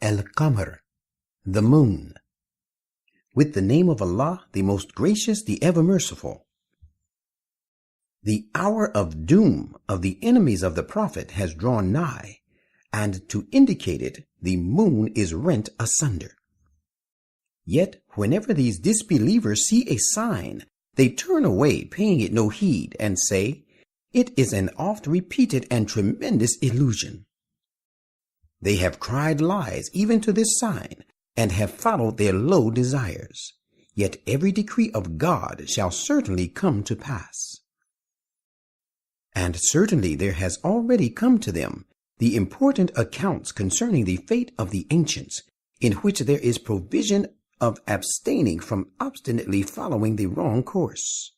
Al-Qamar, the moon. With the name of Allah, the most gracious, the ever merciful. The hour of doom of the enemies of the Prophet has drawn nigh, and to indicate it, the moon is rent asunder. Yet whenever these disbelievers see a sign, they turn away, paying it no heed, and say, "It is an oft-repeated and tremendous illusion." They have cried lies even to this sign, and have followed their low desires. Yet every decree of God shall certainly come to pass. And certainly there has already come to them the important accounts concerning the fate of the ancients, in which there is provision of abstaining from obstinately following the wrong course,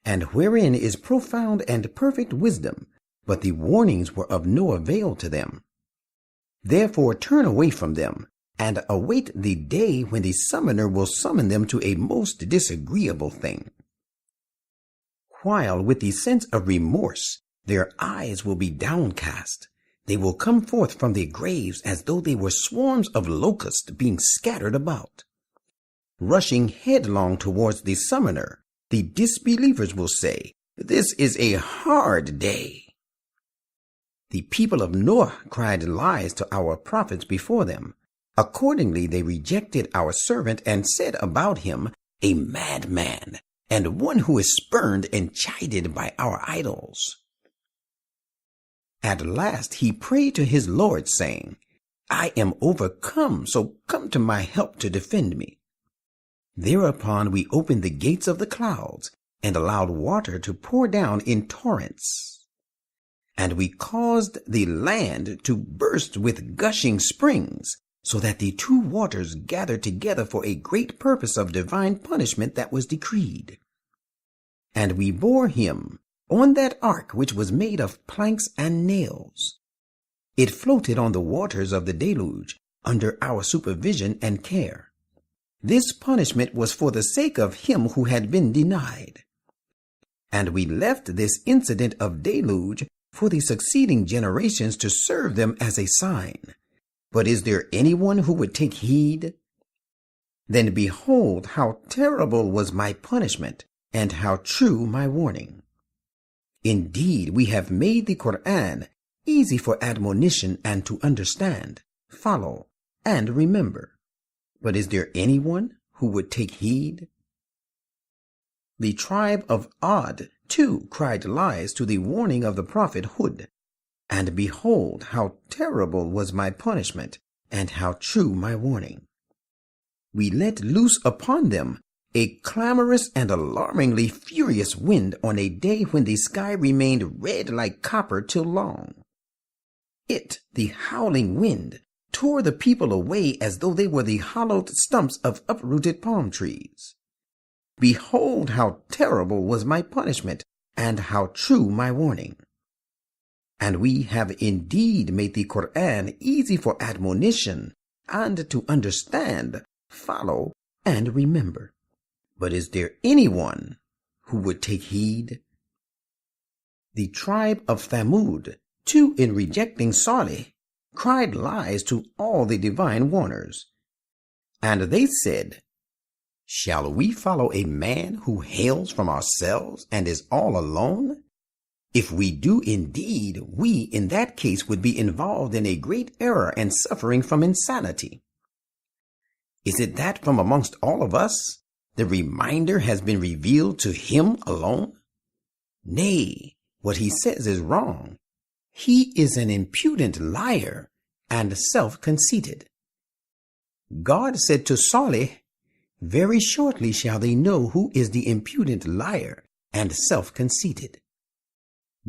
and wherein is profound and perfect wisdom, but the warnings were of no avail to them. Therefore turn away from them, and await the day when the summoner will summon them to a most disagreeable thing. While with the sense of remorse their eyes will be downcast, they will come forth from their graves as though they were swarms of locusts being scattered about. Rushing headlong towards the summoner, the disbelievers will say, "This is a hard day." The people of Noah cried lies to our prophets before them. Accordingly, they rejected our servant and said about him, "A madman, and one who is spurned and chided by our idols." At last he prayed to his Lord, saying, "I am overcome, so come to my help to defend me." Thereupon we opened the gates of the clouds and allowed water to pour down in torrents. And we caused the land to burst with gushing springs, so that the two waters gathered together for a great purpose of divine punishment that was decreed. And we bore him on that ark which was made of planks and nails. It floated on the waters of the deluge under our supervision and care. This punishment was for the sake of him who had been denied. And we left this incident of deluge for the succeeding generations to serve them as a sign. But is there anyone who would take heed? Then behold how terrible was my punishment, and how true my warning. Indeed, we have made the Quran easy for admonition and to understand, follow, and remember. But is there anyone who would take heed? The tribe of Ad, too, cried lies to the warning of the prophet Hud. And behold how terrible was my punishment, and how true my warning. We let loose upon them a clamorous and alarmingly furious wind on a day when the sky remained red like copper till long. It, the howling wind, tore the people away as though they were the hollowed stumps of uprooted palm trees. Behold how terrible was my punishment, and how true my warning. And we have indeed made the Quran easy for admonition, and to understand, follow, and remember. But is there anyone who would take heed? The tribe of Thamud, too, in rejecting Salih, cried lies to all the divine warners. And they said, "Shall we follow a man who hails from ourselves and is all alone? If we do indeed, we in that case would be involved in a great error and suffering from insanity. Is it that from amongst all of us, the reminder has been revealed to him alone? Nay, what he says is wrong. He is an impudent liar and self-conceited." God said to Salih, "Very shortly shall they know who is the impudent liar and self-conceited."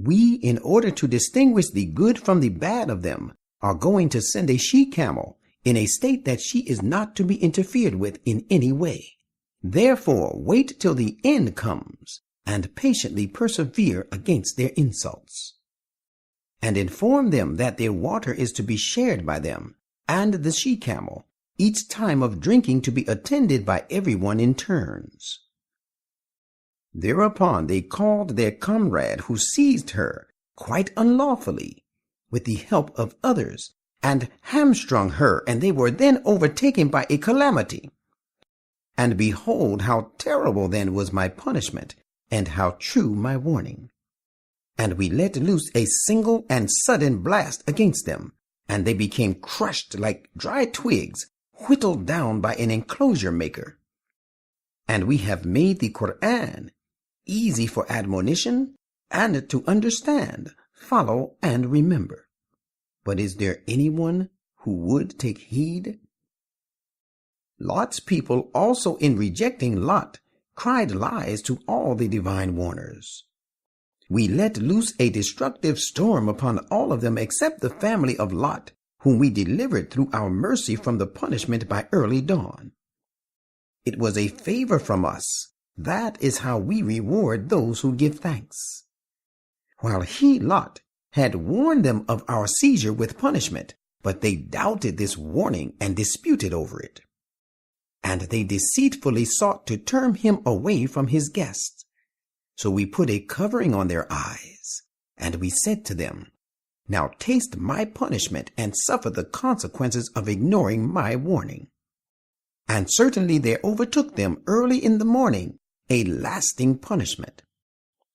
We, in order to distinguish the good from the bad of them, are going to send a she-camel in a state that she is not to be interfered with in any way. Therefore, wait till the end comes, and patiently persevere against their insults. And inform them that their water is to be shared by them, and the she-camel, each time of drinking to be attended by everyone in turns. Thereupon they called their comrade who seized her, quite unlawfully, with the help of others, and hamstrung her, and they were then overtaken by a calamity. And behold, how terrible then was my punishment, and how true my warning. And we let loose a single and sudden blast against them, and they became crushed like dry twigs, whittled down by an enclosure maker. And we have made the Quran easy for admonition and to understand, follow, and remember. But is there anyone who would take heed? Lot's people also, in rejecting Lot, cried lies to all the divine warners. We let loose a destructive storm upon all of them except the family of Lot, whom we delivered through our mercy from the punishment by early dawn. It was a favor from us. That is how we reward those who give thanks. While he, Lot, had warned them of our seizure with punishment, but they doubted this warning and disputed over it. And they deceitfully sought to turn him away from his guests. So we put a covering on their eyes, and we said to them, "Now taste my punishment and suffer the consequences of ignoring my warning." And certainly there overtook them early in the morning a lasting punishment.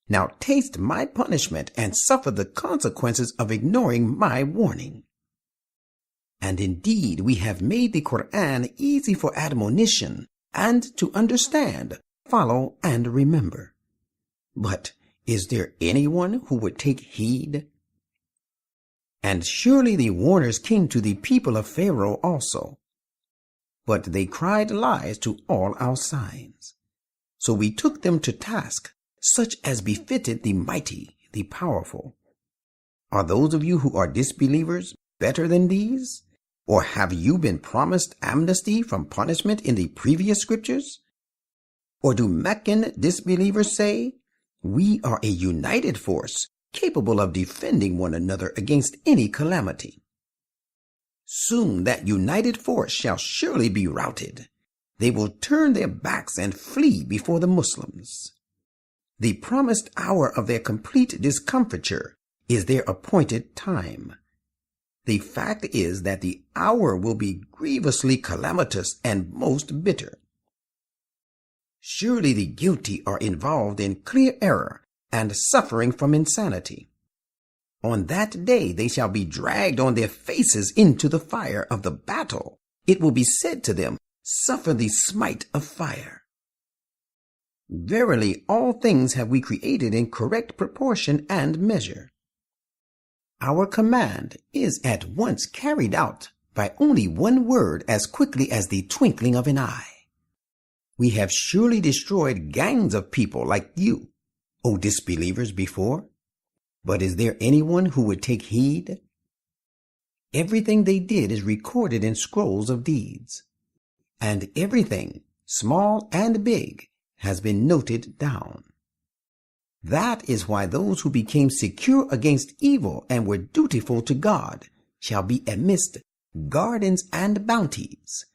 Now taste my punishment and suffer the consequences of ignoring my warning. And indeed we have made the Quran easy for admonition and to understand, follow, and remember. But is there anyone who would take heed? And surely the warners came to the people of Pharaoh also. But they cried lies to all our signs. So we took them to task, such as befitted the mighty, the powerful. Are those of you who are disbelievers better than these? Or have you been promised amnesty from punishment in the previous scriptures? Or do Meccan disbelievers say, "We are a united force, capable of defending one another against any calamity"? Soon that united force shall surely be routed. They will turn their backs and flee before the Muslims. The promised hour of their complete discomfiture is their appointed time. The fact is that the hour will be grievously calamitous and most bitter. Surely the guilty are involved in clear error and suffering from insanity. On that day they shall be dragged on their faces into the fire of the battle. It will be said to them, "Suffer the smite of fire." Verily, all things have we created in correct proportion and measure. Our command is at once carried out by only one word as quickly as the twinkling of an eye. We have surely destroyed gangs of people like you, O disbelievers, before. But is there anyone who would take heed? Everything they did is recorded in scrolls of deeds, and everything, small and big, has been noted down. That is why those who became secure against evil and were dutiful to God shall be amidst gardens and bounties,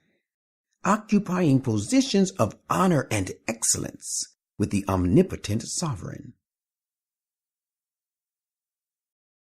occupying positions of honor and excellence with the omnipotent sovereign.